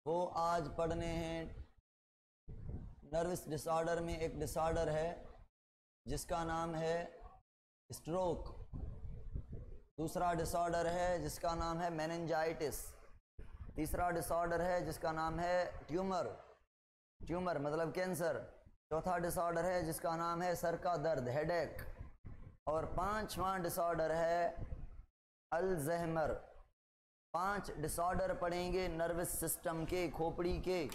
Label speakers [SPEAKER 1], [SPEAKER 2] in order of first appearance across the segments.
[SPEAKER 1] वो आज पढ़ने हैं नर्वस डिसऑर्डर में एक डिसऑर्डर है जिसका नाम है स्ट्रोक। दूसरा डिसऑर्डर है जिसका नाम है मेनिंजाइटिस। तीसरा डिसऑर्डर है जिसका नाम है ट्यूमर मतलब कैंसर। चौथा डिसऑर्डर है जिसका नाम है सर का दर्द हेडेक। और पांचवा डिसऑर्डर है अल्जाइमर। 5 डिसऑर्डर पढ़ेंगे नर्वस सिस्टम के, खोपड़ी के।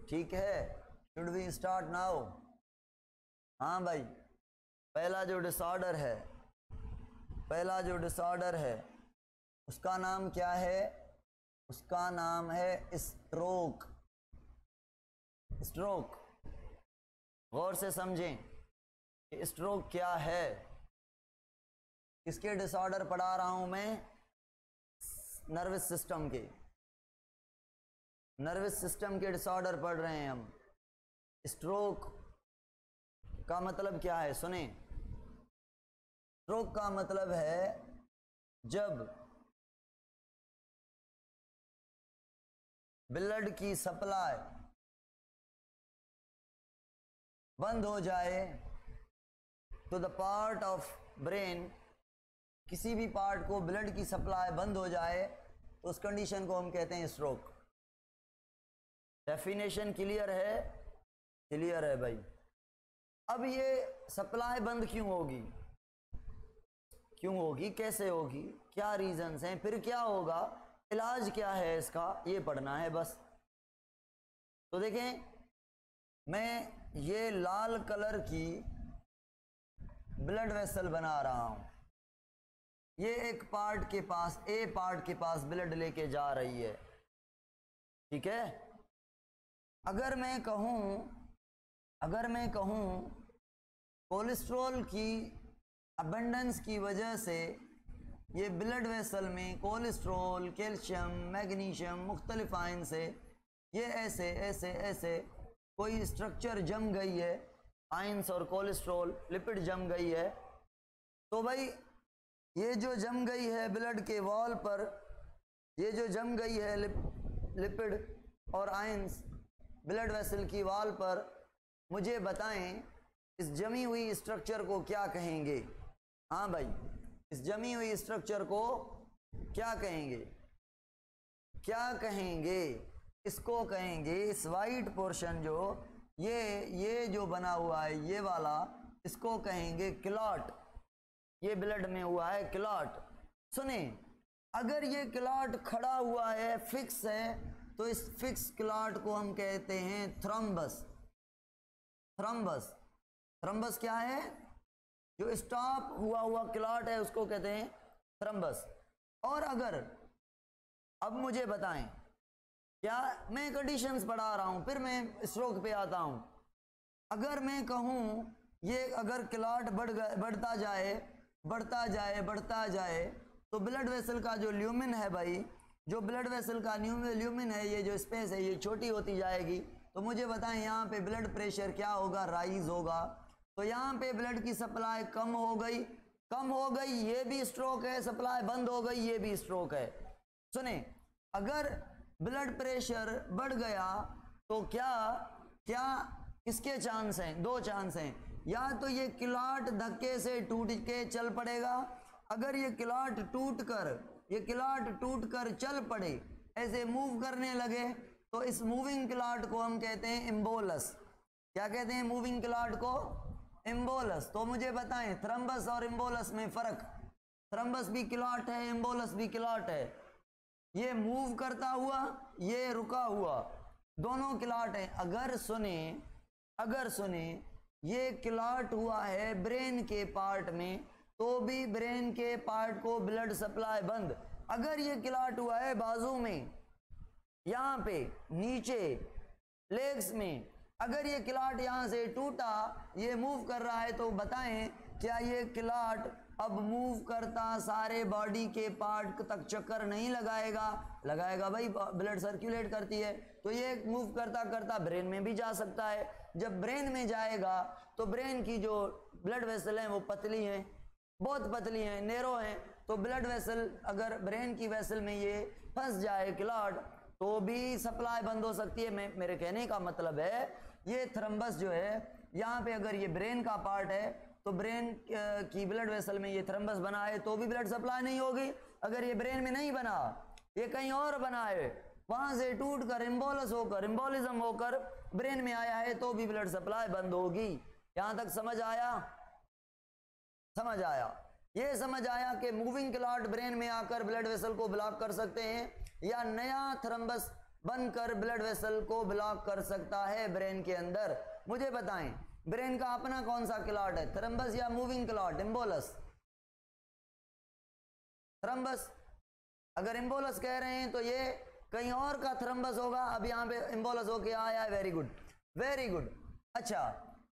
[SPEAKER 1] ठीक है, शुड वी स्टार्ट नाउ? हाँ भाई, पहला जो डिसऑर्डर है उसका नाम क्या है? उसका नाम है स्ट्रोक। गौर से समझें कि स्ट्रोक क्या है। किसके डिसऑर्डर पढ़ा रहा हूं मैं? नर्वस सिस्टम के डिसऑर्डर पढ़ रहे हैं हम। स्ट्रोक का मतलब क्या है सुने। स्ट्रोक का मतलब है जब ब्लड की सप्लाई बंद हो जाए तो द पार्ट ऑफ ब्रेन, किसी भी पार्ट को ब्लड की सप्लाई बंद हो जाए तो उस कंडीशन को हम कहते हैं स्ट्रोक। डेफिनेशन क्लियर है? क्लियर है भाई। अब ये सप्लाई बंद क्यों होगी, कैसे होगी, क्या रीजंस हैं, फिर क्या होगा, इलाज क्या है इसका, ये पढ़ना है बस। तो देखें, मैं ये लाल कलर की ब्लड वेसल बना रहा हूं। ये एक पार्ट के पास, ए पार्ट के पास ब्लड लेके जा रही है। ठीक है, अगर मैं कहूं कोलेस्ट्रॉल की अबंडेंस की वजह से ये ब्लड वेसल में कोलेस्ट्रॉल, कैल्शियम, मैग्नीशियम, मुख्तलिफ आयन से ये ऐसे कोई स्ट्रक्चर जम गई है, आयंस और कोलेस्ट्रॉल लिपिड जम गई है। तो भाई ये जो जम गई है ब्लड के वॉल पर, ये जो जम गई है लिपिड और आयंस ब्लड वेसल की वॉल पर, मुझे बताएं इस जमी हुई स्ट्रक्चर को क्या कहेंगे? हाँ भाई, इस जमी हुई स्ट्रक्चर को क्या कहेंगे? इसको कहेंगे, इस वाइट पोर्शन जो ये जो बना हुआ है ये वाला, इसको कहेंगे क्लॉट। ये ब्लड में हुआ है क्लॉट। सुने, अगर ये क्लॉट खड़ा हुआ है, फिक्स है, तो इस फिक्स क्लॉट को हम कहते हैं थ्रम्बस। थ्रम्बस क्या है? जो स्टॉप हुआ क्लॉट है उसको कहते हैं थ्रम्बस। और अगर अब मुझे बताएं, क्या मैं कंडीशंस पढ़ा रहा हूं, फिर मैं स्ट्रोक पे आता हूं। अगर मैं कहूं ये अगर क्लॉट बढ़ता जाए तो ब्लड वेसल का जो ल्यूमिन है भाई, जो ब्लड वेसल का ल्यूमिन है, ये जो स्पेस है ये छोटी होती जाएगी। तो मुझे बताएं यहाँ पे ब्लड प्रेशर क्या होगा? राइज होगा। तो यहाँ पे ब्लड की सप्लाई कम हो गई, ये भी स्ट्रोक है। सप्लाई बंद हो गई, ये भी स्ट्रोक है। सुने, अगर ब्लड प्रेशर बढ़ गया तो क्या इसके चांस हैं? 2 चांस हैं। या तो ये क्लॉट धक्के से टूट के चल पड़ेगा। अगर ये क्लॉट टूट कर चल पड़े, ऐसे मूव करने लगे, तो इस मूविंग क्लॉट को हम कहते हैं इम्बोलस। क्या कहते हैं मूविंग क्लॉट को? इम्बोलस। तो मुझे बताएं थ्रम्बस और इम्बोलस में फर्क। थ्रम्बस भी क्लॉट है, इम्बोलस भी क्लॉट है। ये मूव करता हुआ, ये रुका हुआ, दोनों क्लॉट है। अगर सुने ये क्लॉट हुआ है ब्रेन के पार्ट में, तो भी ब्रेन के पार्ट को ब्लड सप्लाई बंद। अगर ये क्लॉट हुआ है बाजू में, यहां पे नीचे लेग्स में, अगर ये क्लॉट यहां से टूटा, ये मूव कर रहा है, तो बताएं क्या ये क्लॉट अब मूव करता सारे बॉडी के पार्ट तक चक्कर नहीं लगाएगा भाई, ब्लड सर्कुलेट करती है। तो ये मूव करता ब्रेन में भी जा सकता है। जब ब्रेन में जाएगा तो ब्रेन की जो ब्लड वेसल है वो पतली है, बहुत पतली हैं, नेरो हैं। तो ब्लड वेसल, अगर ब्रेन की वेसल में ये फंस जाए क्लॉट, तो भी सप्लाई बंद हो सकती है। मेरे कहने का मतलब है ये थ्रम्बस जो है यहाँ पे अगर ये ब्रेन का पार्ट है तो ब्रेन की ब्लड वेसल में ये थ्रम्बस बना है तो भी ब्लड सप्लाई नहीं होगी। अगर ये ब्रेन में नहीं बना, ये कहीं और बना है, वहां से टूट कर एम्बोलिज्म होकर ब्रेन में आया है तो भी ब्लड सप्लाई बंद होगी। यहां तक समझ आया? समझ आया? ये समझ आया कि मूविंग क्लॉट ब्रेन में आकर ब्लड वेसल को ब्लॉक कर सकते हैं या नया थ्रम्बस बनकर ब्लड वेसल को ब्लॉक कर सकता है ब्रेन के अंदर। मुझे बताएं, ब्रेन का अपना कौन सा क्लॉट है, थ्रम्बस या मूविंग क्लॉट? एम्बोलस। थ्रम्बस। अगर एम्बोलस कह रहे हैं तो ये कहीं और का थ्रम्बस होगा। अब यहाँ पे एम्बोलस होके आया है। Very good, very good. अच्छा,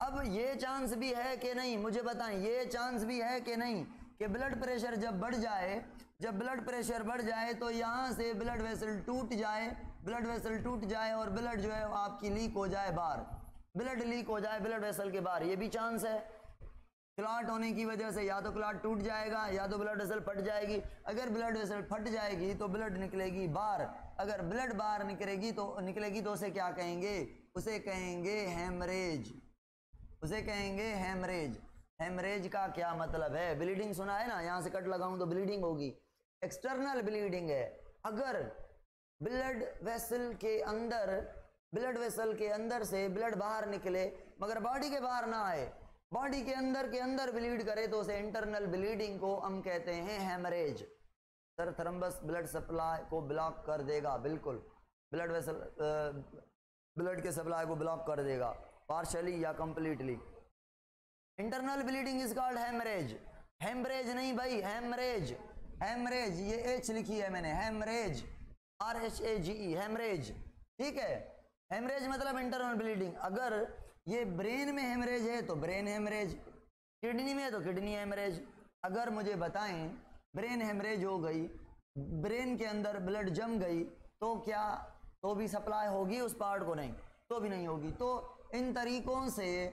[SPEAKER 1] अब ये चांस भी है कि नहीं, मुझे बताएं, ये चांस भी है कि नहीं कि ब्लड प्रेशर जब बढ़ जाए, जब ब्लड प्रेशर बढ़ जाए तो यहाँ से ब्लड वेसल टूट जाए, ब्लड वेसल टूट जाए और ब्लड जो है आपकी लीक हो जाए बाहर, ब्लड लीक हो जाए ब्लड वेसल के बाहर। ये भी चांस है। क्लॉट होने की वजह से या तो क्लॉट टूट जाएगा या तो ब्लड वेसल फट जाएगी। अगर ब्लड वेसल फट जाएगी तो ब्लड निकलेगी बाहर। अगर ब्लड बाहर निकलेगी तो उसे क्या कहेंगे? उसे कहेंगे हेमरेज। उसे कहेंगे हेमरेज। हेमरेज का क्या मतलब है? ब्लीडिंग सुना है ना, यहां से कट लगाऊं तो ब्लीडिंग होगी, एक्सटर्नल ब्लीडिंग है। अगर ब्लड वेसल के अंदर से ब्लड बाहर निकले मगर बॉडी के बाहर ना आए, बॉडी के अंदर ब्लीड करे तो उसे इंटरनल ब्लीडिंग को हम कहते हैं haemorrhage. Sir thrombus blood supply को ब्लॉक कर देगा, बिल्कुल ब्लड वेसल ब्लड के सप्लाई को ब्लॉक कर देगा, पार्शली या completely. Internal bleeding is called haemorrhage. Haemorrhage नहीं भाई, हेमरेज। हेमरेज, ये एच लिखी है मैंने, हेमरेज, RHAGE, हेमरेज। ठीक है, हेमरेज मतलब इंटरनल ब्लीडिंग। अगर ये ब्रेन में हेमरेज है तो ब्रेन हेमरेज, किडनी में तो किडनी हेमरेज। अगर मुझे बताएं ब्रेन हेमरेज हो गई, ब्रेन के अंदर ब्लड जम गई तो क्या तो भी सप्लाई होगी उस पार्ट को? नहीं, तो भी नहीं होगी। तो इन तरीकों से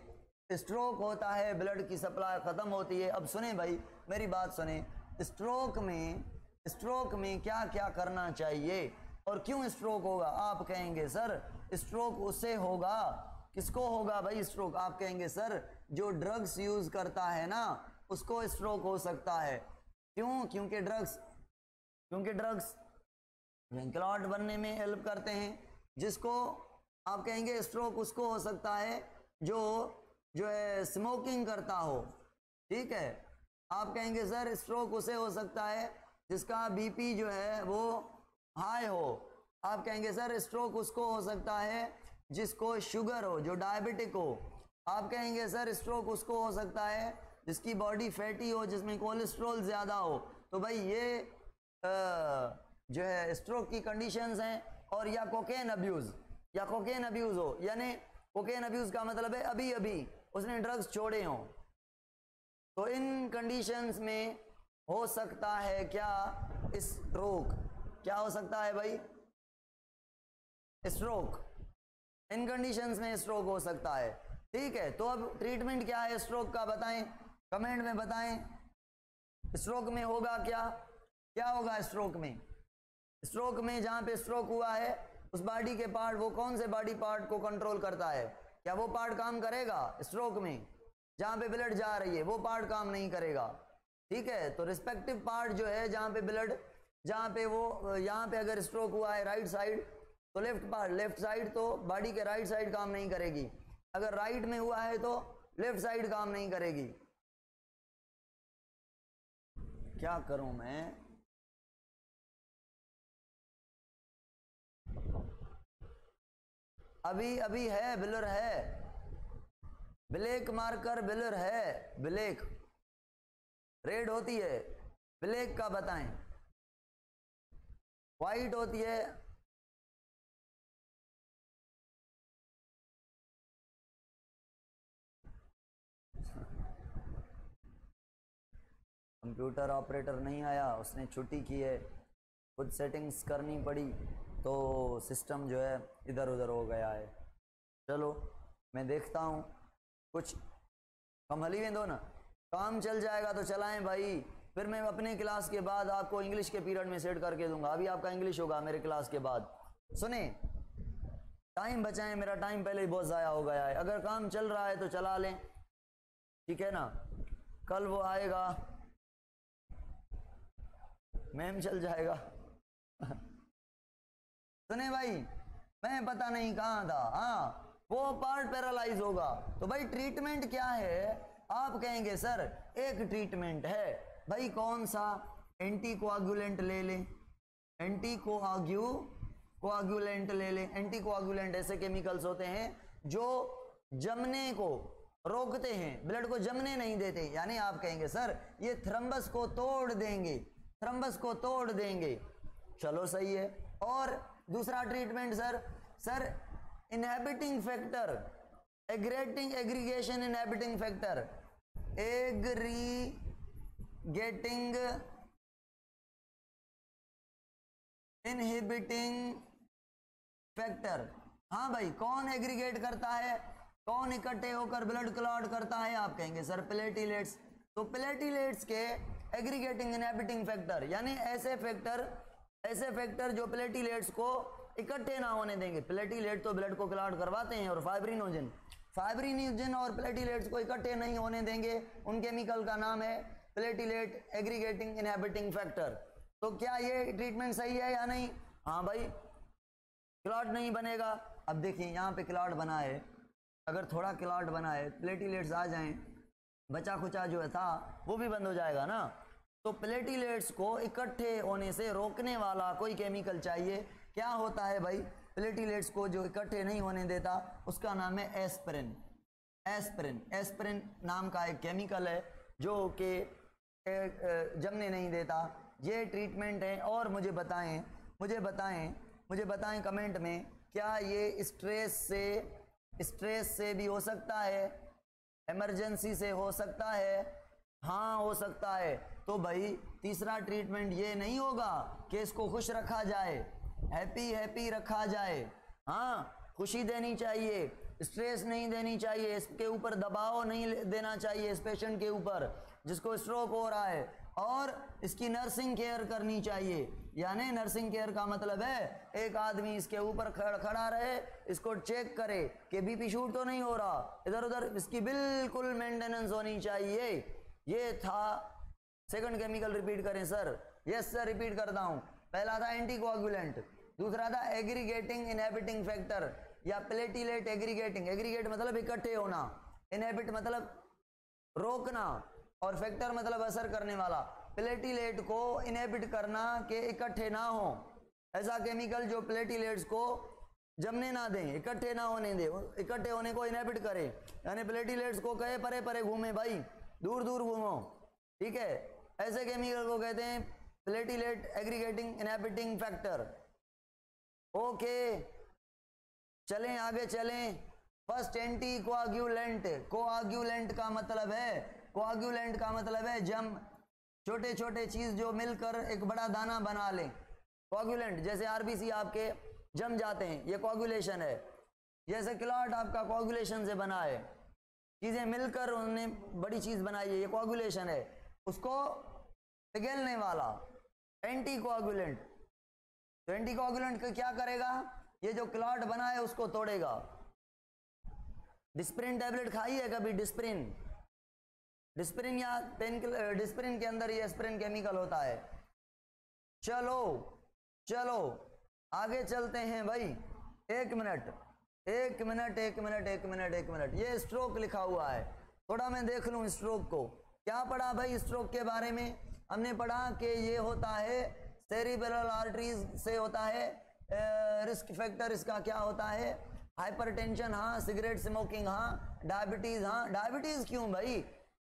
[SPEAKER 1] स्ट्रोक होता है, ब्लड की सप्लाई खत्म होती है। अब सुने भाई, मेरी बात सुने, स्ट्रोक में क्या क्या करना चाहिए और क्यों स्ट्रोक होगा? आप कहेंगे सर स्ट्रोक उससे होगा, किसको होगा भाई स्ट्रोक? आप कहेंगे सर जो ड्रग्स यूज करता है ना उसको स्ट्रोक हो सकता है। क्यों? क्योंकि ड्रग्स क्लॉट बनने में हेल्प करते हैं। जिसको आप कहेंगे स्ट्रोक उसको हो सकता है जो है स्मोकिंग करता हो। ठीक है, आप कहेंगे सर स्ट्रोक उसे हो सकता है जिसका बीपी जो है वो हाई हो। आप कहेंगे सर स्ट्रोक उसको हो सकता है जिसको शुगर हो, जो डायबिटिक हो। आप कहेंगे सर स्ट्रोक उसको हो सकता है जिसकी बॉडी फैटी हो, जिसमें कोलेस्ट्रॉल ज़्यादा हो। तो भाई ये जो है स्ट्रोक की कंडीशंस हैं। और या कोकेन अब्यूज़ हो, यानी कोकेन अब्यूज़ का मतलब है अभी अभी उसने ड्रग्स छोड़े हों, तो इन कंडीशंस में हो सकता है क्या स्ट्रोक? क्या हो सकता है भाई? स्ट्रोक। इन कंडीशंस में स्ट्रोक हो सकता है। ठीक है, तो अब ट्रीटमेंट क्या है स्ट्रोक का बताएं, कमेंट में बताएं। स्ट्रोक में होगा क्या होगा स्ट्रोक में? स्ट्रोक में जहां पे स्ट्रोक हुआ है उस बॉडी के पार्ट, वो कौन से बॉडी पार्ट को कंट्रोल करता है? क्या वो पार्ट काम करेगा स्ट्रोक में? जहां पे ब्लड जा रही है वो पार्ट काम नहीं करेगा। ठीक है, तो रिस्पेक्टिव पार्ट जो है जहां पे ब्लड, जहां पे वो, यहाँ पे अगर स्ट्रोक हुआ है राइट साइड तो लेफ्ट साइड तो बॉडी के राइट साइड काम नहीं करेगी। अगर राइट में हुआ है तो लेफ्ट साइड काम नहीं करेगी। क्या करूं मैं? अभी है ब्लर है, ब्लैक मार्कर ब्लर है, ब्लैक रेड होती है, ब्लैक का बताएं, व्हाइट होती है। कंप्यूटर ऑपरेटर नहीं आया, उसने छुट्टी की है, कुछ सेटिंग्स करनी पड़ी तो सिस्टम जो है इधर उधर हो गया है। चलो मैं देखता हूँ, कुछ कमली में दो ना, काम चल जाएगा तो चलाएं भाई। फिर मैं अपने क्लास के बाद आपको इंग्लिश के पीरियड में सेट करके दूंगा। अभी आपका इंग्लिश होगा मेरे क्लास के बाद, सुने, टाइम बचाएं, मेरा टाइम पहले ही बहुत ज़ाया हो गया है। अगर काम चल रहा है तो चला लें, ठीक है ना, कल वो आएगा मैम चल जाएगा। सुने भाई, मैं पता नहीं कहाँ था, हाँ वो पार्ट पैरालाइज होगा। तो भाई ट्रीटमेंट क्या है, आप कहेंगे सर एक ट्रीटमेंट है भाई, कौन सा, एंटी कोआगुलेंट ले लें, एंटी कोआगुलेंट ले लें। एंटी कोआगुलेंट ऐसे केमिकल्स होते हैं जो जमने को रोकते हैं, ब्लड को जमने नहीं देते, यानी आप कहेंगे सर ये थ्रम्बस को तोड़ देंगे, थ्रम्बस को तोड़ देंगे, चलो सही है। और दूसरा treatment sir inhibiting factor, aggregation inhibiting factor, aggregating inhibiting factor. हाँ भाई, कौन एग्रीगेट करता है, कौन इकट्ठे होकर ब्लड क्लॉट करता है, आप कहेंगे सर प्लेटिलेट्स। तो प्लेटिलेट्स के एग्रीगेटिंग इनहिबिटिंग फैक्टर, यानी ऐसे फैक्टर जो प्लेटिलेट्स को इकट्ठे ना होने देंगे। प्लेटिलेट तो ब्लड को क्लॉट करवाते हैं, और फाइब्रिनोजन और प्लेटिलेट्स को इकट्ठे नहीं होने देंगे, उन केमिकल का नाम है प्लेटिलेट एग्रीगेटिंग इनहिबिटिंग फैक्टर। तो क्या ये ट्रीटमेंट सही है या नहीं? हाँ भाई, क्लॉट नहीं बनेगा। अब देखिए यहाँ पे क्लॉट बना है, अगर थोड़ा क्लॉट बना है, प्लेटिलेट्स आ जाएं, बचा खुचा जो था वो भी बंद हो जाएगा ना। तो प्लेटिलेट्स को इकट्ठे होने से रोकने वाला कोई केमिकल चाहिए। क्या होता है भाई, प्लेटिलेट्स को जो इकट्ठे नहीं होने देता उसका नाम है एस्पिरिन। एस्पिरिन नाम का एक केमिकल है जो कि जमने नहीं देता। ये ट्रीटमेंट है। और मुझे बताएं कमेंट में, क्या ये स्ट्रेस से भी हो सकता है, इमरजेंसी से हो सकता है? हाँ हो सकता है। तो भाई तीसरा ट्रीटमेंट ये नहीं होगा कि इसको खुश रखा जाए, हैप्पी रखा जाए। हाँ, खुशी देनी चाहिए, स्ट्रेस नहीं देनी चाहिए, इसके ऊपर दबाव नहीं देना चाहिए इस पेशेंट के ऊपर जिसको स्ट्रोक हो रहा है, और इसकी नर्सिंग केयर करनी चाहिए। यानी नर्सिंग केयर का मतलब है एक आदमी इसके ऊपर खड़ा रहे, इसको चेक करे कि बीपी शूट तो नहीं हो रहा, इधर उधर इसकी बिल्कुल मेंटेनेंस होनी चाहिए। ये था सेकंड केमिकल। रिपीट करें सर? यस सर, रिपीट करता हूं। पहला था एंटीकोआगुलेंट, दूसरा था एग्रीगेटिंग इनहिबिटिंग फैक्टर या प्लेटिलेट एग्रीगेटिंग। एग्रीगेट मतलब इकट्ठे होना, इनहिबिट मतलब रोकना, और फैक्टर मतलब असर करने वाला। प्लेटिलेट को इनहिबिट करना कि इकट्ठे ना हो, ऐसा केमिकल जो प्लेटिलेट्स को जमने ना दें, इकट्ठे ना होने दे, इकट्ठे होने को इनहिबिट करे। यानी प्लेटिलेट्स को कहे परे परे घूमे भाई, दूर दूर घूमो, ठीक है। ऐसे केमिकल को कहते हैं platelet aggregating inhibiting factor. Okay, चलें आगे चलें। First anti coagulant. कोआगुलेंट का मतलब है जम, छोटे छोटे चीज जो मिलकर एक बड़ा दाना बना लें। कोआगुलेंट जैसे आरबीसी आपके जम जाते हैं, ये कोआगुलेशन है। जैसे क्लॉट आपका कोआगुलेशन से बना है, चीजें मिलकर उन्होंने बड़ी चीज बनाई है, ये कोआगुलेशन है। उसको पिघलने वाला एंटी कोआगुलेंट। तो एंटी कोआगुलेंट क्या करेगा, ये जो क्लॉट बना है उसको तोड़ेगा। डिस्प्रिन टैबलेट खाई है कभी? डिस्प्रिन या पेन, डिस्प्रिन के अंदर ये एस्पिरिन केमिकल होता है। चलो आगे चलते हैं भाई। एक मिनट, ये स्ट्रोक लिखा हुआ है, थोड़ा मैं देख लूं स्ट्रोक को। क्या पढ़ा भाई स्ट्रोक के बारे में? हमने पढ़ा कि ये होता है सेरिब्रल आर्टरीज से होता है। रिस्क फैक्टर इसका क्या होता है? हाइपरटेंशन हाँ, सिगरेट स्मोकिंग हाँ, डायबिटीज हाँ। डायबिटीज क्यों भाई?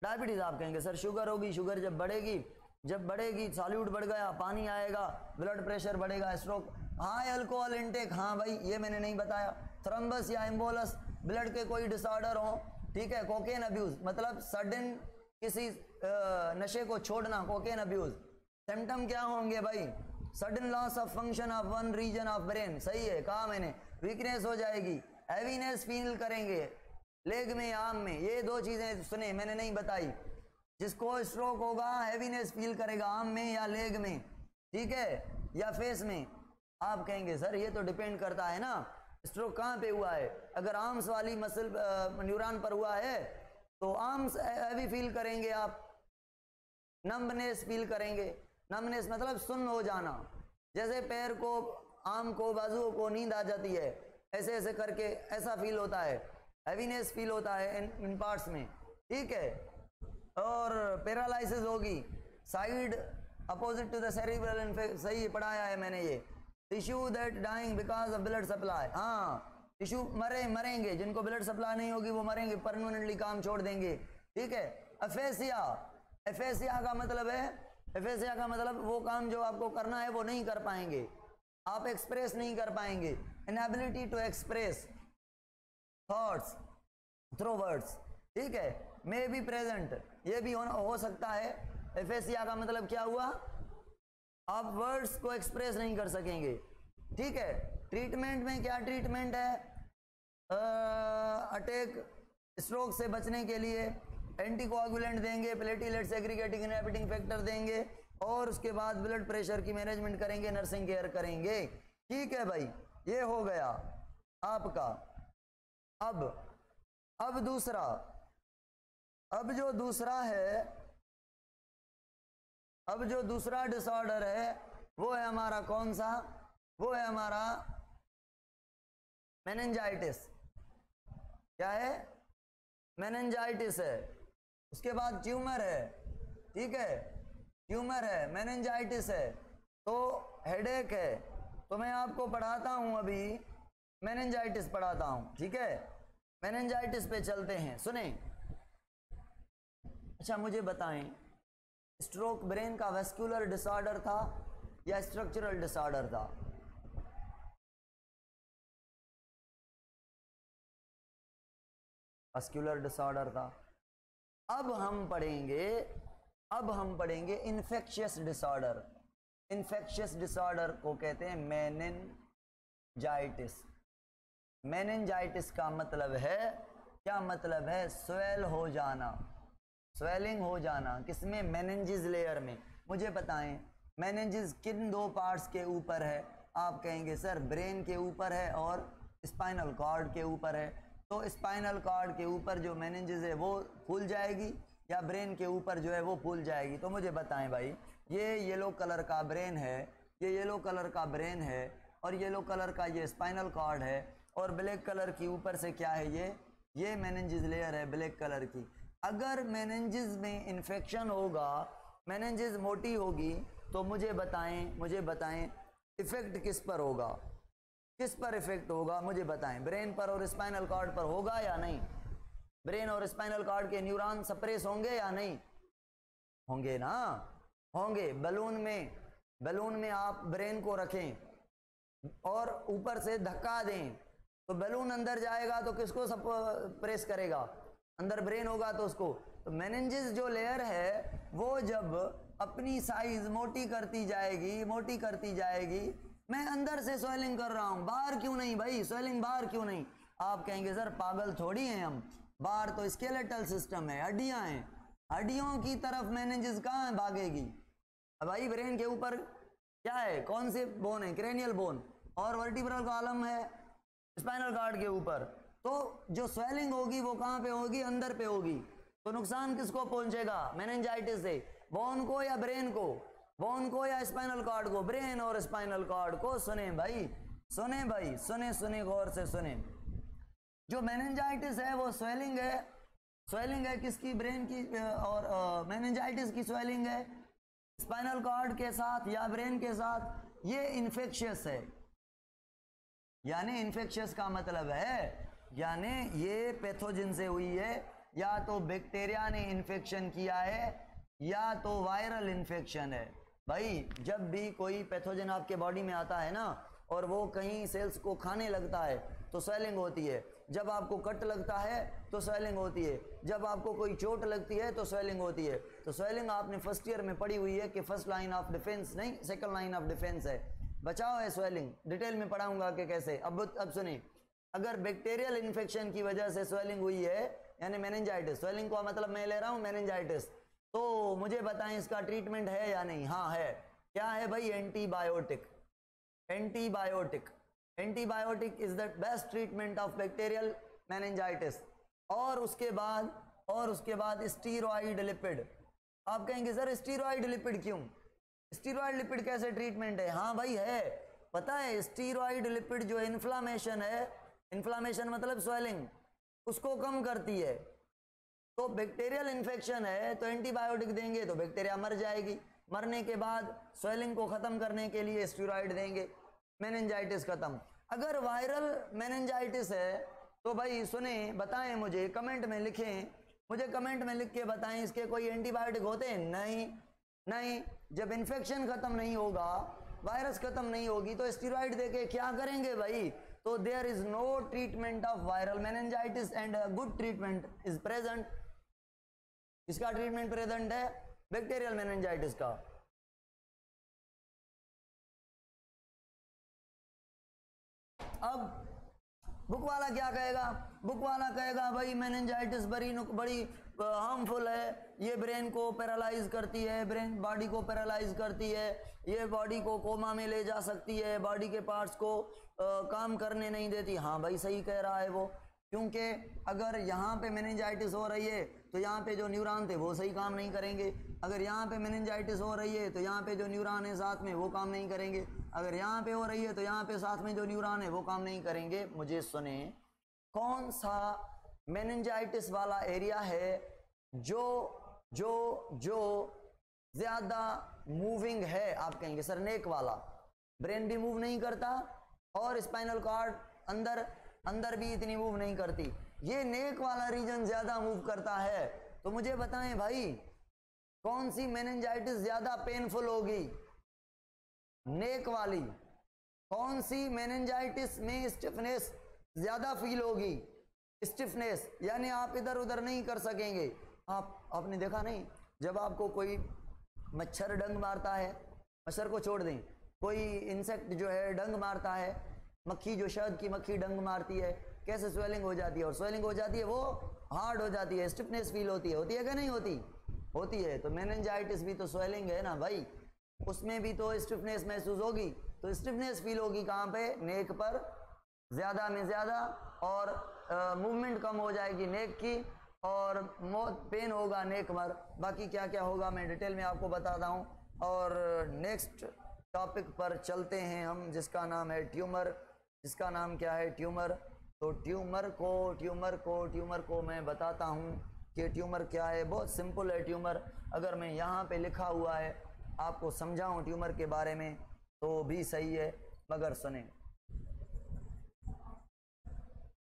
[SPEAKER 1] डायबिटीज आप कहेंगे सर शुगर होगी, शुगर जब बढ़ेगी सॉल्यूट बढ़ गया, पानी आएगा, ब्लड प्रेशर बढ़ेगा, स्ट्रोक। हाँ, अल्कोहल इनटेक, हाँ भाई ये मैंने नहीं बताया। थ्रम्बस या एम्बोलस, ब्लड के कोई डिसऑर्डर हो, ठीक है। कोकेन अब्यूज मतलब सडन किसी नशे को छोड़ना, कोकेन अब्यूज। सिम्टम क्या होंगे भाई? Sudden loss of function of one region of brain, सही है कहा मैंने। वीकनेस हो जाएगी, हैवीनेस फील करेंगे लेग में, आर्म में। ये दो चीजें सुने, मैंने नहीं बताई। जिसको स्ट्रोक होगा हैवीनेस फील करेगा आर्म में या लेग में, ठीक है, या फेस में। आप कहेंगे सर ये तो डिपेंड करता है ना, स्ट्रोक कहाँ पे हुआ है। अगर आर्म्स वाली मसल न्यूरॉन पर हुआ है तो आर्म्स हैवी फील करेंगे आप, नम्बनेस फील करेंगे। नम्बनेस मतलब सुन्न हो जाना, जैसे पैर को, आर्म को, बाजुओं को नींद आ जाती है, ऐसे ऐसे करके ऐसा फील होता है, हैवीनेस फील होता है इन पार्ट्स में, ठीक है। और पैरालाइसिस होगी, side opposite to the cerebral infection, सही पढ़ाया है मैंने ये। Tissue that dying because of blood supply, हाँ टिश्यू मरेंगे, जिनको ब्लड सप्लाई नहीं होगी वो मरेंगे, परमानेंटली काम छोड़ देंगे, ठीक है। एफेसिया, एफेसिया का मतलब है, एफेसिया का मतलब वो काम जो आपको करना है वो नहीं कर पाएंगे, आप एक्सप्रेस नहीं कर पाएंगे। Inability to express thoughts through words, ठीक है। मे बी प्रेजेंट, ये भी हो सकता है। एफेसिया का मतलब क्या हुआ, आप वर्ड्स को एक्सप्रेस नहीं कर सकेंगे, ठीक है। ट्रीटमेंट में क्या ट्रीटमेंट है, अटैक स्ट्रोक से बचने के लिए एंटीकोआगुलेंट देंगे, प्लेटिलेट सेग्रीगेटिंग इनहिबिटिंग फैक्टर देंगे, और उसके बाद ब्लड प्रेशर की मैनेजमेंट करेंगे, नर्सिंग केयर करेंगे, ठीक है भाई। ये हो गया आपका। अब दूसरा, अब जो दूसरा डिसऑर्डर है वो है हमारा कौन सा, वो है हमारा मेनिंजाइटिस। क्या है, मेनिंजाइटिस है। उसके बाद ट्यूमर है, ठीक है, ट्यूमर है, मेनिंजाइटिस है, तो हेडेक है। तो मैं आपको पढ़ाता हूं, अभी मेनिंजाइटिस पढ़ाता हूं, ठीक है। मेनिंजाइटिस पे चलते हैं, सुने। अच्छा मुझे बताएं, स्ट्रोक ब्रेन का वेस्कुलर डिसऑर्डर था या स्ट्रक्चरल डिसऑर्डर था? वेस्कुलर डिसऑर्डर था। अब हम पढ़ेंगे इन्फेक्शियस डिसऑर्डर। इन्फेक्शियस डिसऑर्डर को कहते हैं मेनिंजाइटिस। मेनिंजाइटिस का मतलब है, क्या मतलब है, स्वेल हो जाना, स्वेलिंग हो जाना। किसमें, मेनिंजिस लेयर में। मुझे बताएं मेनिंजिस किन दो पार्ट्स के ऊपर है? आप कहेंगे सर ब्रेन के ऊपर है और स्पाइनल कॉर्ड के ऊपर है। तो स्पाइनल कॉर्ड के ऊपर जो मेनिंजिस है वो फूल जाएगी या ब्रेन के ऊपर जो है वो फूल जाएगी? तो मुझे बताएं भाई, ये येलो कलर का ब्रेन है, ये येलो कलर का ब्रेन है, और येलो कलर का ये स्पाइनल कॉर्ड है, और ब्लैक कलर की ऊपर से क्या है, ये मेनिंजिस लेयर है ब्लैक कलर की। अगर मेनिंजिस में इन्फेक्शन होगा, मेनिंजिस मोटी होगी, तो मुझे बताएं इफेक्ट किस पर होगा, किस पर इफेक्ट होगा, मुझे बताएं। ब्रेन पर और स्पाइनल कॉर्ड पर होगा या नहीं? ब्रेन और स्पाइनल कॉर्ड के न्यूरॉन सप्रेस होंगे या नहीं होंगे? ना होंगे। बलून में आप ब्रेन को रखें और ऊपर से धक्का दें तो बलून अंदर जाएगा, तो किसको प्रेस करेगा? अंदर ब्रेन होगा तो उसको। तो मेनिंजिस जो लेयर है वो जब अपनी साइज मोटी करती जाएगी, मैं अंदर से स्वेलिंग कर रहा हूं, बाहर क्यों नहीं भाई, स्वेलिंग बाहर क्यों नहीं? आप कहेंगे सर पागल थोड़ी हैं हम, बाहर तो स्केलेटल सिस्टम है, हड्डियां हैं, हड्डियों की तरफ मेनिंजिस कहाँ भागेगी? अब भाई ब्रेन के ऊपर क्या है, कौन से बोन है? क्रेनियल बोन, और वर्टिब्रल कॉलम है स्पाइनल कॉर्ड के ऊपर। तो जो स्वेलिंग होगी वो कहाँ पे होगी? अंदर पे होगी। तो नुकसान किसको पहुंचेगा मेनिंजाइटिस से? बोन को या ब्रेन को? बोन को या स्पाइनल कॉर्ड को? ब्रेन और स्पाइनल कॉर्ड को। सुने भाई, सुने गौर से सुने। जो मेनिंजाइटिस है वो स्वेलिंग है किसकी? ब्रेन की, और मेनिंजाइटिस की स्वेलिंग है स्पाइनल कॉर्ड के साथ या ब्रेन के साथ। ये इन्फेक्शियस है, यानी इन्फेक्शियस का मतलब है यानी ये पैथोजन से हुई है, या तो बैक्टीरिया ने इन्फेक्शन किया है या तो वायरल इन्फेक्शन है। भाई जब भी कोई पैथोजन आपके बॉडी में आता है ना, और वो कहीं सेल्स को खाने लगता है तो स्वेलिंग होती है। जब आपको कट लगता है तो स्वेलिंग होती है, जब आपको कोई चोट लगती है तो स्वेलिंग होती है। तो स्वेलिंग आपने फर्स्ट ईयर में पढ़ी हुई है कि फर्स्ट लाइन ऑफ डिफेंस नहीं, सेकंड लाइन ऑफ डिफेंस है, बचाव है स्वेलिंग। डिटेल में पढ़ाऊंगा कि कैसे। अब सुनिए, अगर बैक्टीरियल इन्फेक्शन की वजह से स्वेलिंग हुई है यानी मेनिंजाइटिस, स्वेलिंग का मतलब मैं ले रहा हूं मेनिंजाइटिस, तो मुझे बताएं इसका ट्रीटमेंट है या नहीं? हाँ है। क्या है भाई? Antibiotic. Antibiotic, antibiotic is the best treatment of bacterial meningitis. और उसके बाद स्टीरॉइड लिपिड। आप कहेंगे सर स्टीरॉइड लिपिड क्यों, स्टीरॉइड लिपिड कैसे ट्रीटमेंट है? हाँ भाई है, पता है स्टीरॉइड लिपिड जो इन्फ्लामेशन है, इन्फ्लामेशन मतलब स्वेलिंग, उसको कम करती है। तो बैक्टीरियल इन्फेक्शन है तो एंटीबायोटिक देंगे तो बैक्टीरिया मर जाएगी, मरने के बाद स्वेलिंग को खत्म करने के लिए स्टीरॉइड देंगे, मेनिंजाइटिस खत्म। अगर वायरल मेनिंजाइटिस है तो भाई सुने, बताएं मुझे, कमेंट में लिखें, मुझे कमेंट में लिख के बताएं इसके कोई एंटीबायोटिक होते हैं? नहीं, नहीं। जब इन्फेक्शन खत्म नहीं होगा, वायरस खत्म नहीं होगी तो स्टीरॉइड देके क्या करेंगे भाई? तो there is no treatment of viral meningitis and good treatment is present. इसका ट्रीटमेंट प्रेजेंट है बैक्टीरियल मेनिंजाइटिस का। अब बुक वाला क्या कहेगा? बुक वाला कहेगा भाई मेनिंजाइटिस बड़ी हार्मफुल है, ये ब्रेन को पैरालाइज करती है, ब्रेन बॉडी को पैरालाइज करती है, ये बॉडी को कोमा में ले जा सकती है, बॉडी के पार्ट्स को काम करने नहीं देती। हाँ भाई सही कह रहा है वो, क्योंकि अगर यहाँ पे मेनिंजाइटिस हो रही है तो यहाँ पे जो न्यूरॉन थे वो सही काम नहीं करेंगे, अगर यहाँ पे मेनिंजाइटिस हो रही है तो यहाँ पे जो न्यूरॉन है साथ में वो काम नहीं करेंगे, अगर यहाँ पे हो रही है तो यहाँ पे साथ में जो न्यूरॉन है वो काम नहीं करेंगे। मुझे सुने, कौन सा मेनिंजाइटिस वाला एरिया है जो जो जो ज्यादा मूविंग है? आप कहेंगे सर नेक वाला, ब्रेन भी मूव नहीं करता और स्पाइनल कॉर्ड अंदर भी इतनी मूव नहीं करती, ये नेक वाला रीजन ज्यादा मूव करता है। तो मुझे बताएं भाई कौन सी मेनिंजाइटिस ज्यादा पेनफुल होगी? नेक वाली। कौन सी मेनिंजाइटिस में स्टिफनेस ज्यादा फील होगी? स्टिफनेस यानी आप इधर उधर नहीं कर सकेंगे। आपने देखा नहीं, जब आपको कोई मच्छर डंग मारता है, मच्छर को छोड़ दें, कोई इंसेक्ट जो है डंग मारता है, मक्खी जो शहद की मक्खी डंग मारती है, कैसे स्वेलिंग हो जाती है, और स्वेलिंग हो जाती है वो हार्ड हो जाती है, स्टिफनेस फील होती है क्या नहीं होती? होती है। तो मेनिंजाइटिस भी तो स्वेलिंग है ना भाई, उसमें भी तो स्टिफनेस महसूस होगी। तो स्टिफनेस फील होगी कहाँ पे? नेक पर ज्यादा में ज्यादा, और मूवमेंट कम हो जाएगी नेक की, और पेन होगा नेक पर। बाकी क्या क्या होगा मैं डिटेल में आपको बताता हूँ। और नेक्स्ट टॉपिक पर चलते हैं हम, जिसका नाम है ट्यूमर। जिसका नाम क्या है? ट्यूमर। तो ट्यूमर को मैं बताता हूँ कि ट्यूमर क्या है। बहुत सिंपल है ट्यूमर। अगर मैं यहाँ पे लिखा हुआ है आपको समझाऊँ ट्यूमर के बारे में तो भी सही है, मगर सुने,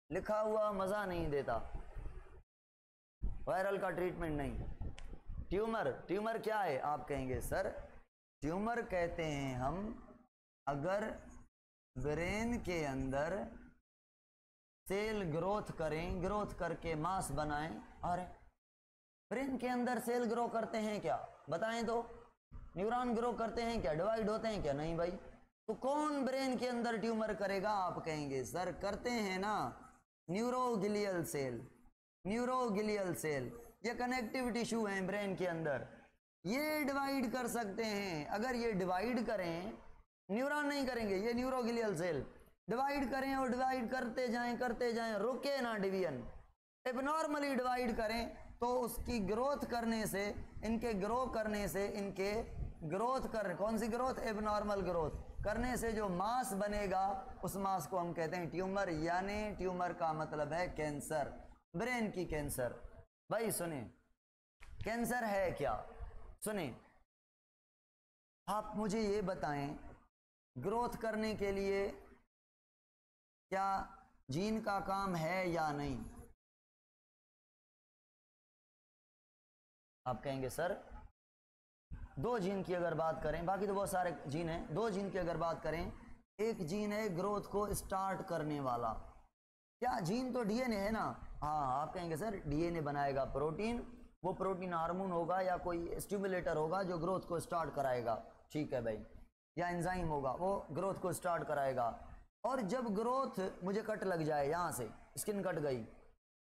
[SPEAKER 1] लिखा हुआ मज़ा नहीं देता, वायरल का ट्रीटमेंट नहीं। ट्यूमर क्या है? आप कहेंगे सर ट्यूमर कहते हैं हम अगर ब्रेन के अंदर सेल ग्रोथ करें, ग्रोथ करके मास बनाएं। अरे ब्रेन के अंदर सेल ग्रो करते हैं क्या? बताएं तो। न्यूरॉन ग्रो करते हैं क्या? डिवाइड होते हैं क्या? नहीं भाई। तो कौन ब्रेन के अंदर ट्यूमर करेगा? आप कहेंगे सर करते हैं ना न्यूरोग्लियल सेल। न्यूरोग्लियल सेल ये कनेक्टिव टिश्यू हैं ब्रेन के अंदर, ये डिवाइड कर सकते हैं। अगर ये डिवाइड करें, न्यूरॉन नहीं करेंगे, ये न्यूरोग्लियल सेल डिवाइड करें और डिवाइड करते जाएं, रुके ना डिवीजन। एबनॉर्मली डिवाइड करें तो उसकी ग्रोथ करने से, इनके ग्रो करने से, इनके ग्रोथ कर, कौन सी ग्रोथ? एबनॉर्मल ग्रोथ करने से जो मास बनेगा उस मास को हम कहते हैं ट्यूमर। यानी ट्यूमर का मतलब है कैंसर, ब्रेन की कैंसर। भाई सुने, कैंसर है क्या? सुने, आप मुझे ये बताएं ग्रोथ करने के लिए क्या जीन का काम है या नहीं? आप कहेंगे सर दो जीन की अगर बात करें, बाकी तो बहुत सारे जीन हैं, दो जीन की अगर बात करें, एक जीन है ग्रोथ को स्टार्ट करने वाला। क्या जीन तो डीएनए है ना? हाँ, आप कहेंगे सर डीएनए बनाएगा प्रोटीन, वो प्रोटीन हार्मोन होगा या कोई स्टिमुलेटर होगा जो ग्रोथ को स्टार्ट कराएगा। ठीक है भाई। या एंजाइम होगा वो ग्रोथ को स्टार्ट कराएगा। और जब ग्रोथ, मुझे कट लग जाए, यहाँ से स्किन कट गई,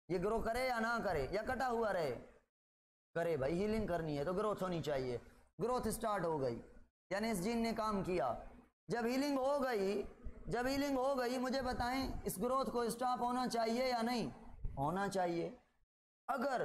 [SPEAKER 1] ये ग्रो करे या ना करे, या कटा हुआ रहे? करे भाई, हीलिंग करनी है तो ग्रोथ होनी चाहिए। ग्रोथ स्टार्ट हो गई यानी इस जीन ने काम किया। जब हीलिंग हो गई मुझे बताएं इस ग्रोथ को स्टॉप होना चाहिए या नहीं? होना चाहिए। अगर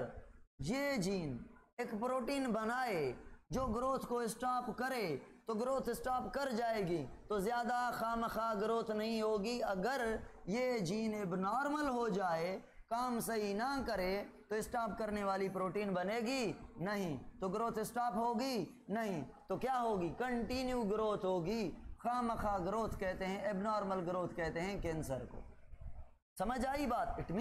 [SPEAKER 1] ये जीन एक प्रोटीन बनाए जो ग्रोथ को स्टॉप करे तो ग्रोथ स्टॉप कर जाएगी, तो ज़्यादा खामखा ग्रोथ नहीं होगी। अगर ये जीन एबनॉर्मल हो जाए, काम सही ना करे, तो स्टॉप करने वाली प्रोटीन बनेगी नहीं, तो ग्रोथ स्टॉप होगी नहीं, तो क्या होगी? कंटिन्यू ग्रोथ होगी। खामखा ग्रोथ कहते हैं, एबनॉर्मल ग्रोथ कहते हैं कैंसर को। समझ आई बात? इट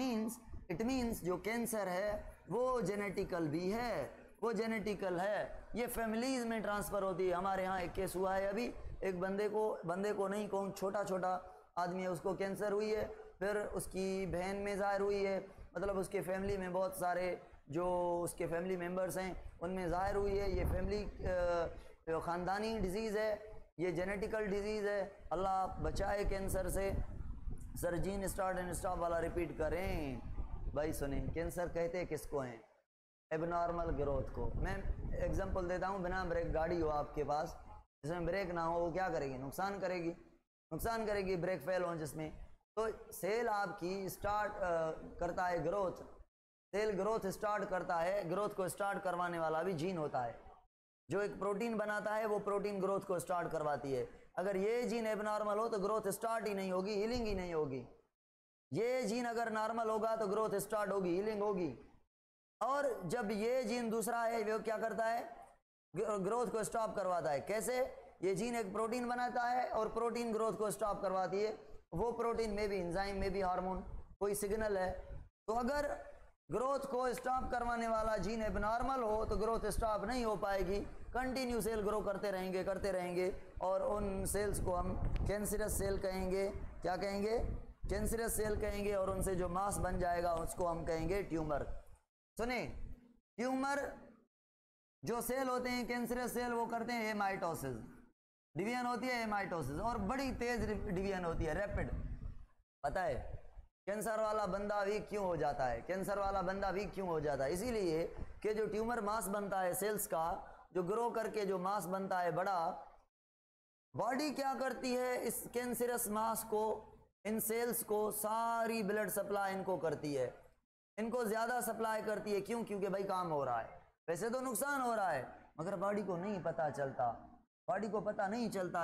[SPEAKER 1] मीन्स जो कैंसर है वो जेनेटिकल भी है, वो जेनेटिकल है, ये फैमिलीज में ट्रांसफ़र होती है। हमारे यहाँ एक केस हुआ है अभी, एक बंदे को नहीं कहूँ, छोटा आदमी है, उसको कैंसर हुई है, फिर उसकी बहन में ज़ाहिर हुई है, मतलब उसके फैमिली में बहुत सारे जो उसके फैमिली मेम्बर्स हैं उनमें ज़ाहिर हुई है। ये फैमिली ख़ानदानी डिजीज़ है, ये जेनेटिकल डिजीज़ है। अल्लाह बचाए कैंसर से। Sir gene start and stop वाला रिपीट करें भाई। सुने, कैंसर कहते हैं किसको हैं? एबनॉर्मल ग्रोथ को। मैं एग्जांपल देता हूँ, बिना ब्रेक गाड़ी हो आपके पास, जिसमें ब्रेक ना हो, वो क्या करेगी? नुकसान करेगी, ब्रेक फेल हो जिसमें। तो सेल आपकी स्टार्ट करता है ग्रोथ, सेल ग्रोथ स्टार्ट करता है, ग्रोथ को स्टार्ट करवाने वाला भी जीन होता है। जो एक प्रोटीन बनाता है वो प्रोटीन ग्रोथ को स्टार्ट करवाती है। अगर ये जीन एबनॉर्मल हो तो ग्रोथ स्टार्ट ही नहीं होगी, हीलिंग ही नहीं होगी। ये जीन अगर नॉर्मल होगा तो ग्रोथ स्टार्ट होगी, हीलिंग होगी। और जब ये जीन दूसरा है वो क्या करता है? ग्रोथ को स्टॉप करवाता है। कैसे? ये जीन एक प्रोटीन बनाता है और प्रोटीन ग्रोथ को स्टॉप करवाती है। वो प्रोटीन में भी एंजाइम में भी हार्मोन कोई सिग्नल है। तो अगर ग्रोथ को स्टॉप करवाने वाला जीन एबनॉर्मल हो तो ग्रोथ स्टॉप नहीं हो पाएगी, कंटिन्यू सेल ग्रो करते रहेंगे और उन सेल्स को हम कैंसरस सेल कहेंगे। क्या कहेंगे? कैंसरस सेल कहेंगे। और उनसे जो मास बन जाएगा उसको हम कहेंगे ट्यूमर। सुने, ट्यूमर जो सेल होते हैं कैंसरस सेल, वो करते हैं हेमाइटोसिस, डिवीजन होती है हेमाइटोसिस, और बड़ी तेज डिवीजन होती है, रैपिड। पता है कैंसर वाला बंदा वीक क्यों हो जाता है? इसीलिए कि जो ट्यूमर मास बनता है सेल्स का, जो ग्रो करके जो मास बनता है बड़ा, बॉडी क्या करती है? इस कैंसरस मास को, इन सेल्स को सारी ब्लड सप्लाई इनको करती है, इनको ज़्यादा सप्लाई करती है। क्यों? क्योंकि भाई काम हो रहा है, वैसे तो नुकसान हो रहा है, मगर बॉडी को नहीं पता चलता,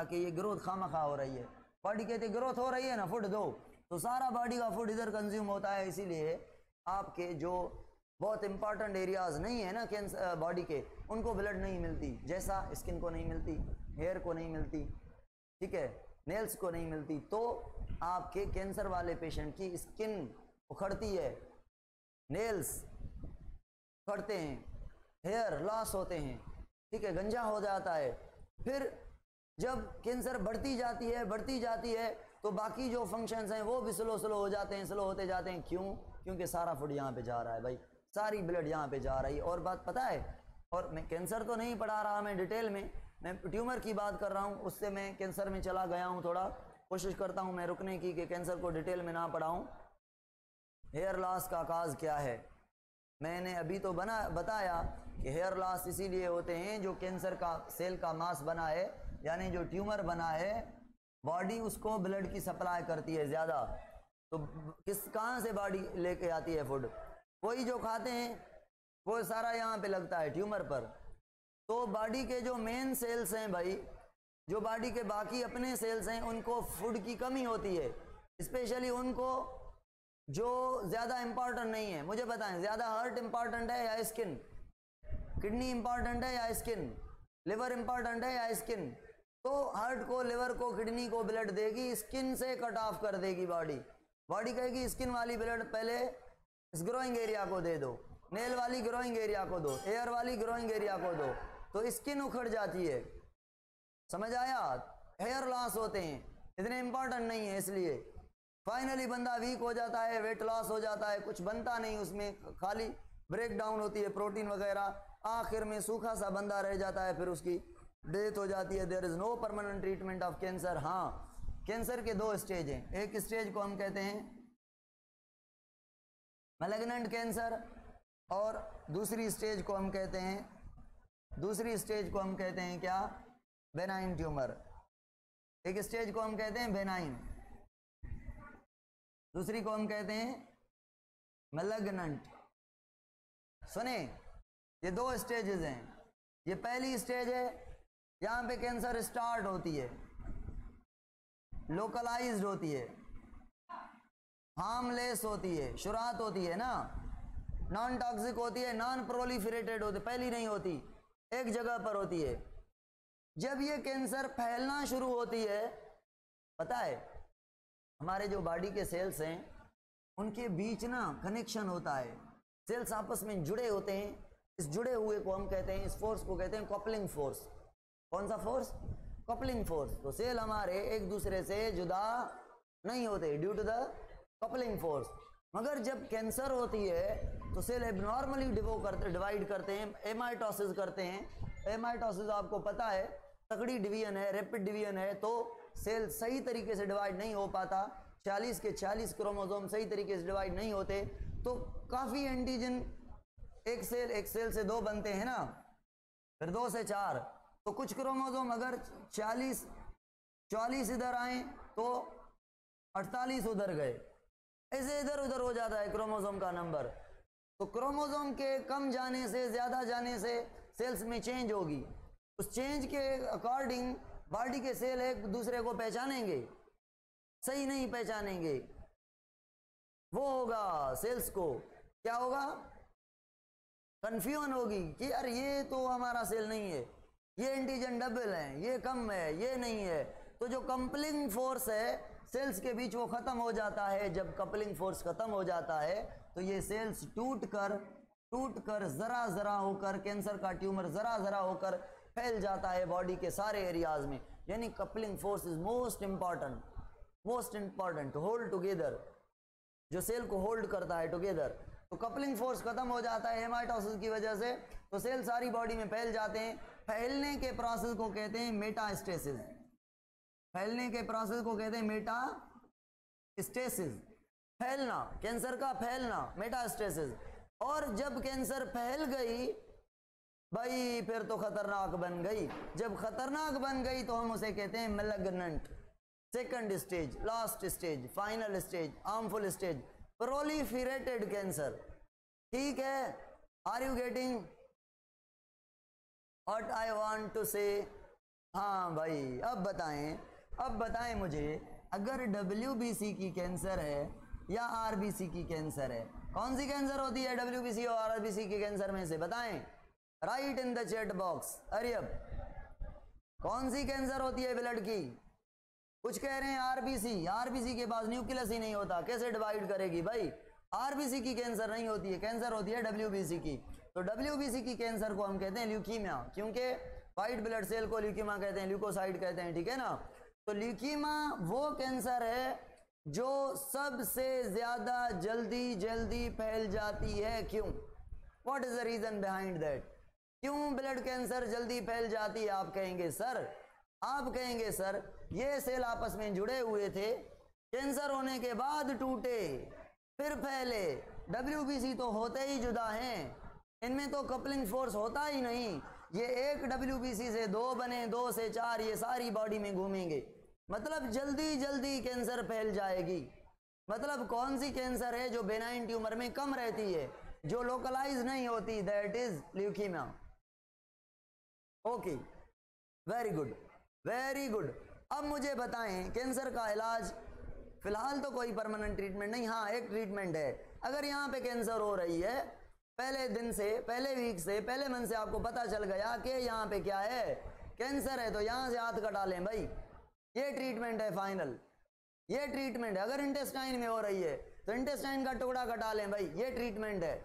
[SPEAKER 1] कि ये ग्रोथ खामखा हो रही है। बॉडी कहती है ग्रोथ हो रही है ना, फूड दो, तो सारा बॉडी का फूड इधर कंज्यूम होता है। इसीलिए आपके जो बहुत इंपॉर्टेंट एरियाज नहीं है ना कैंसर बॉडी के, उनको ब्लड नहीं मिलती। जैसा स्किन को नहीं मिलती, हेयर को नहीं मिलती, ठीक है, नेल्स को नहीं मिलती। तो आपके कैंसर वाले पेशेंट की स्किन उखड़ती है, नेल्स उखड़ते हैं, हेयर लॉस होते हैं, ठीक है, गंजा हो जाता है। फिर जब कैंसर बढ़ती जाती है तो बाकी जो फंक्शंस हैं वो भी स्लो होते जाते हैं। क्यों? क्योंकि सारा फूड यहाँ पे जा रहा है भाई, सारी ब्लड यहाँ पे जा रही है। और बात पता है, और मैं कैंसर तो नहीं पढ़ा रहा मैं डिटेल में, मैं ट्यूमर की बात कर रहा हूँ, उससे मैं कैंसर में चला गया हूँ। थोड़ा कोशिश करता हूँ मैं रुकने की कि कैंसर को डिटेल में ना पढ़ाऊँ। हेयर लॉस का काज क्या है? मैंने अभी तो बताया कि हेयर लॉस इसीलिए होते हैं जो कैंसर का सेल का मास बना है, यानी जो ट्यूमर बना है, बॉडी उसको ब्लड की सप्लाई करती है ज़्यादा। तो कहाँ से बॉडी लेके आती है फूड? वही जो खाते हैं वो सारा यहाँ पे लगता है ट्यूमर पर। तो बॉडी के जो मेन सेल्स हैं भाई, जो बॉडी के बाकी अपने सेल्स हैं, उनको फूड की कमी होती है, स्पेशली उनको जो ज़्यादा इंपॉर्टेंट नहीं है। मुझे बताएं, ज़्यादा हार्ट इंपॉर्टेंट है या स्किन? किडनी इंपॉर्टेंट है या स्किन? लिवर इंपॉर्टेंट है या स्किन? तो हार्ट को, लिवर को, किडनी को ब्लड देगी, स्किन से कट ऑफ कर देगी बॉडी कहेगी स्किन वाली ब्लड पहले इस ग्रोइंग एरिया को दे दो, नेल वाली ग्रोइंग एरिया को दो, एयर वाली ग्रोइंग एरिया को दो, तो स्किन उखड़ जाती है। समझ आया? हेयर लॉस होते हैं, इतने इंपॉर्टेंट नहीं है, इसलिए फाइनली बंदा वीक हो जाता है, वेट लॉस हो जाता है, कुछ बनता नहीं उसमें, खाली ब्रेक डाउन होती है प्रोटीन वगैरह, आखिर में सूखा सा बंदा रह जाता है, फिर उसकी डेथ हो जाती है। There is no permanent treatment of cancer. हाँ, कैंसर के 2 स्टेज हैं। एक स्टेज को हम कहते हैं मैलिग्नेंट कैंसर, और दूसरी स्टेज को हम कहते हैं क्या? Benign tumour. एक स्टेज को हम कहते हैं बेनाइन, दूसरी को हम कहते हैं मैलिग्नेंट। सुने, ये दो स्टेजेस हैं। ये पहली स्टेज है, यहां पे कैंसर स्टार्ट होती है, लोकलाइज्ड होती है, हार्मलेस होती है, शुरुआत होती है ना, नॉन टॉक्सिक होती है, नॉन प्रोलिफरेटेड होती है, पहली नहीं होती, एक जगह पर होती है। जब ये कैंसर फैलना शुरू होती है, पता है हमारे जो बॉडी के सेल्स हैं उनके बीच ना कनेक्शन होता है, सेल्स आपस में जुड़े होते हैं। इस जुड़े हुए को हम कहते हैं, इस फोर्स को कहते हैं कपलिंग फोर्स। कौन सा फोर्स? Coupling force. तो सेल हमारे एक दूसरे से जुदा नहीं होते due to the coupling force. मगर जब कैंसर होती है तो सेल एबनॉर्मली डिवाइड करते हैं, एमाइटोसिस करते हैं। एमाइटोसिस आपको पता है तगड़ी डिवीजन है, रैपिड डिवीजन है, तो सेल सही तरीके से डिवाइड नहीं हो पाता। 40 के 40 क्रोमोसोम सही तरीके से डिवाइड नहीं होते, तो काफ़ी एंटीजन एक सेल से 2 बनते हैं ना, फिर 2 से 4, तो कुछ क्रोमोसोम अगर 44 इधर आए तो 48 उधर गए, ऐसे इधर उधर हो जाता है क्रोमोसोम का नंबर। तो क्रोमोसोम के कम जाने से ज़्यादा जाने से सेल्स में चेंज होगी। उस चेंज के अकॉर्डिंग बॉडी के सेल एक दूसरे को पहचानेंगे, सही नहीं पहचानेंगे। वो होगा सेल्स को क्या होगा, कंफ्यूजन होगी कि यार ये तो हमारा सेल नहीं है, ये एंटीजन डबल है, ये कम है, ये नहीं है। तो जो कपलिंग फोर्स है सेल्स के बीच वो खत्म हो जाता है। जब कपलिंग फोर्स खत्म हो जाता है तो ये सेल्स टूट कर जरा जरा होकर, कैंसर का ट्यूमर जरा जरा होकर फैल जाता है बॉडी के सारे एरियाज में। यानी coupling force is most important hold together, जो सेल को होल्ड करता है टुगेदर। तो कपलिंग फोर्स खत्म हो जाता है हेमाटोसिस की वजह से, तो सेल सारी बॉडी में फैल जाते हैं। फैलने के प्रोसेस को कहते हैं मेटास्टेसिस। फैलने के प्रोसेस को कहते हैं मेटास्टेसिस, फैलना, कैंसर का फैलना, मेटास्टेसिस। और जब कैंसर फैल गई भाई फिर तो खतरनाक बन गई। जब खतरनाक बन गई तो हम उसे कहते हैं malignant. Second stage, last stage, final stage, harmful stage, proliferated cancer. ठीक है, are you getting what I want to say? हाँ भाई, अब बताएं मुझे, अगर WBC की कैंसर है या RBC की कैंसर है, कौन सी कैंसर होती है WBC और RBC के कैंसर में से? बताएं, right in the chat box. अरे अब कौन सी कैंसर होती है ब्लड की? कुछ कह रहे हैं RBC के पास न्यूक्लियस ही नहीं होता, कैसे डिवाइड करेगी भाई? RBC की कैंसर नहीं होती है, कैंसर होती है WBC की। तो WBC की कैंसर को हम कहते हैं ल्यूकीमिया, क्योंकि व्हाइट ब्लड सेल को ल्यूकीमा कहते हैं, ल्यूकोसाइट कहते हैं, ठीक है ना। तो ल्यूकीमा वो कैंसर है जो सबसे ज्यादा जल्दी फैल जाती है। क्यों? What is the reason behind that? क्यों ब्लड कैंसर जल्दी फैल जाती है? आप कहेंगे सर ये सेल आपस में जुड़े हुए थे, कैंसर होने के बाद टूटे फिर फैले। WBC तो होते ही जुदा हैं, इनमें तो कपलिंग फोर्स होता ही नहीं। ये एक WBC से 2 बने, 2 से 4, ये सारी बॉडी में घूमेंगे, मतलब जल्दी कैंसर फैल जाएगी। मतलब कौन सी कैंसर है जो बेनाइन ट्यूमर में कम रहती है, जो लोकलाइज नहीं होती? That is leukaemia. Okay, very good. अब मुझे बताएं, कैंसर का इलाज फिलहाल तो कोई परमानेंट ट्रीटमेंट नहीं। हाँ, एक ट्रीटमेंट है। अगर यहाँ पे कैंसर हो रही है, पहले दिन से, पहले वीक से, पहले मंथ से आपको पता चल गया कि यहाँ पे क्या है, कैंसर है, तो यहाँ से हाथ कटा लें भाई। ये ट्रीटमेंट है फाइनल, ये ट्रीटमेंट है। अगर इंटेस्टाइन में हो रही है तो इंटेस्टाइन का टुकड़ा कटा लें भाई, ये ट्रीटमेंट है।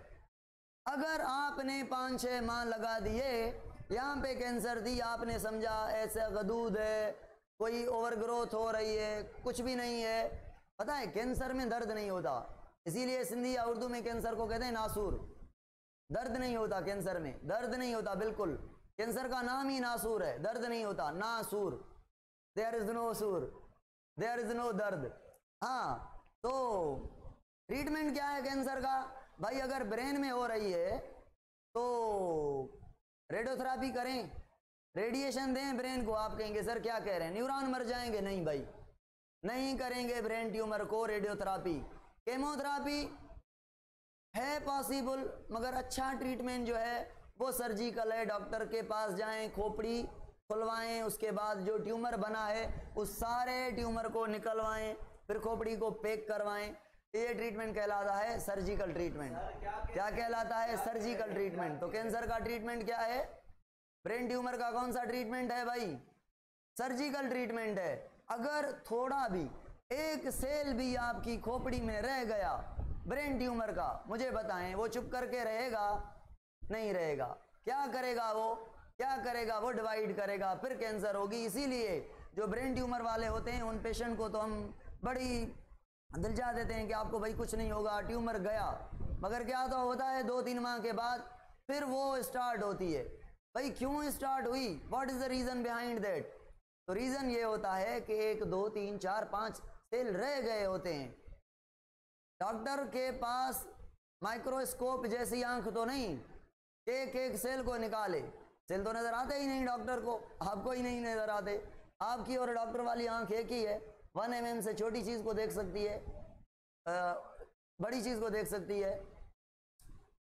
[SPEAKER 1] अगर आपने 5-6 माह लगा दिए, यहाँ पे कैंसर थी, आपने समझा ऐसा गदूद है, कोई ओवरग्रोथ हो रही है, कुछ भी नहीं है। पता है कैंसर में दर्द नहीं होता, इसीलिए सिंधी या उर्दू में कैंसर को कहते हैं नासूर। दर्द नहीं होता कैंसर में, दर्द नहीं होता बिल्कुल। कैंसर का नाम ही नासूर है, दर्द नहीं होता, नासूर। देयर इज नो सूर, देयर इज नो दर्द। हाँ, तो ट्रीटमेंट क्या है कैंसर का भाई? अगर ब्रेन में हो रही है तो रेडियोथेरेपी करें, रेडिएशन दें ब्रेन को, आप कहेंगे सर क्या कह रहे हैं, न्यूरॉन मर जाएंगे? नहीं भाई, नहीं करेंगे ब्रेन ट्यूमर को रेडियोथेरापी। केमोथेरापी है पॉसिबल, मगर अच्छा ट्रीटमेंट जो है वो सर्जिकल है। डॉक्टर के पास जाएं, खोपड़ी खुलवाएं, उसके बाद जो ट्यूमर बना है उस सारे ट्यूमर को निकलवाएं, फिर खोपड़ी को पैक करवाएं। ये ट्रीटमेंट कहलाता है सर्जिकल ट्रीटमेंट। क्या कहलाता है? Surgical treatment. तो कैंसर का ट्रीटमेंट क्या है? ब्रेन ट्यूमर का कौन सा ट्रीटमेंट है भाई? सर्जिकल ट्रीटमेंट है। अगर थोड़ा भी एक सेल भी आपकी खोपड़ी में रह गया ब्रेन ट्यूमर का, मुझे बताएं, वो चुप करके रहेगा? नहीं रहेगा। क्या करेगा वो? क्या करेगा वो? डिवाइड करेगा, फिर कैंसर होगी। इसीलिए जो ब्रेन ट्यूमर वाले होते हैं उन पेशेंट को तो हम बड़ी दिलजा देते हैं कि आपको भाई कुछ नहीं होगा, ट्यूमर गया, मगर क्या तो होता है 2-3 माह के बाद फिर वो स्टार्ट होती है। भाई क्यों स्टार्ट हुई? What is the reason behind that? तो रीजन ये होता है कि 1, 2, 3, 4, 5 सेल रह गए होते हैं। डॉक्टर के पास माइक्रोस्कोप जैसी आंख तो नहीं, एक एक सेल को निकाले। सेल तो नजर आते ही नहीं डॉक्टर को, आपको ही नहीं नजर आते। आपकी और डॉक्टर वाली आंख एक ही है, 1 mm से छोटी चीज को देख सकती है, बड़ी चीज को देख सकती है।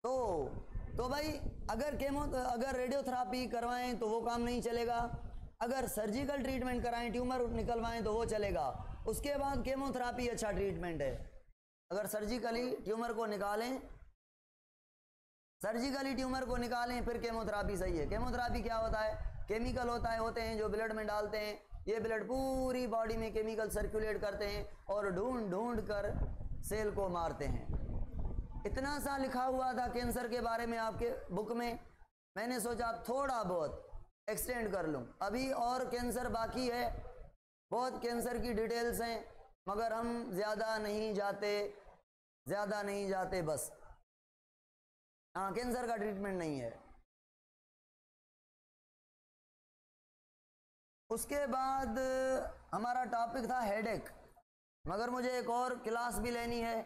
[SPEAKER 1] तो भाई अगर रेडियोथेरापी करवाएं तो वो काम नहीं चलेगा, अगर सर्जिकल ट्रीटमेंट कराएं, ट्यूमर निकलवाएं तो वो चलेगा। उसके बाद केमोथेरापी अच्छा ट्रीटमेंट है। अगर सर्जिकली ट्यूमर को निकालें, फिर केमोथेरापी सही है। केमोथेरापी क्या होता है? केमिकल होते हैं जो ब्लड में डालते हैं। ये ब्लड पूरी बॉडी में केमिकल सर्कुलेट करते हैं और ढूंढ कर सेल को मारते हैं। इतना सा लिखा हुआ था कैंसर के बारे में आपके बुक में, मैंने सोचा थोड़ा बहुत एक्सटेंड कर लूं। अभी और कैंसर बाकी है, बहुत कैंसर की डिटेल्स हैं, मगर हम ज्यादा नहीं जाते बस। हाँ, कैंसर का ट्रीटमेंट नहीं है। उसके बाद हमारा टॉपिक था हेडेक, मगर मुझे एक और क्लास भी लेनी है।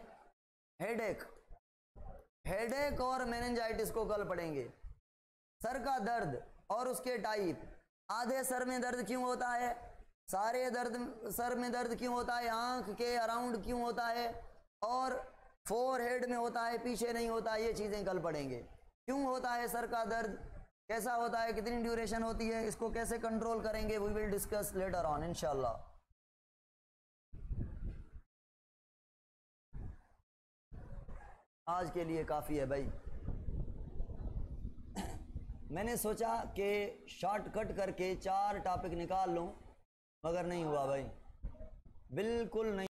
[SPEAKER 1] हेडेक और मेनिंजाइटिस को कल पढ़ेंगे। सर का दर्द और उसके टाइप। आधे सर में दर्द क्यों होता है? सारे सर में दर्द क्यों होता है? आंख के अराउंड क्यों होता है? और फोरहेड में होता है, पीछे नहीं होता। ये चीजें कल पढ़ेंगे। क्यों होता है सर का दर्द, कैसा होता है, कितनी ड्यूरेशन होती है, इसको कैसे कंट्रोल करेंगे, we will discuss later on इंशाल्लाह। आज के लिए काफी है भाई। मैंने सोचा कि शॉर्टकट करके 4 टॉपिक निकाल लूं, मगर नहीं हुआ भाई, बिल्कुल नहीं।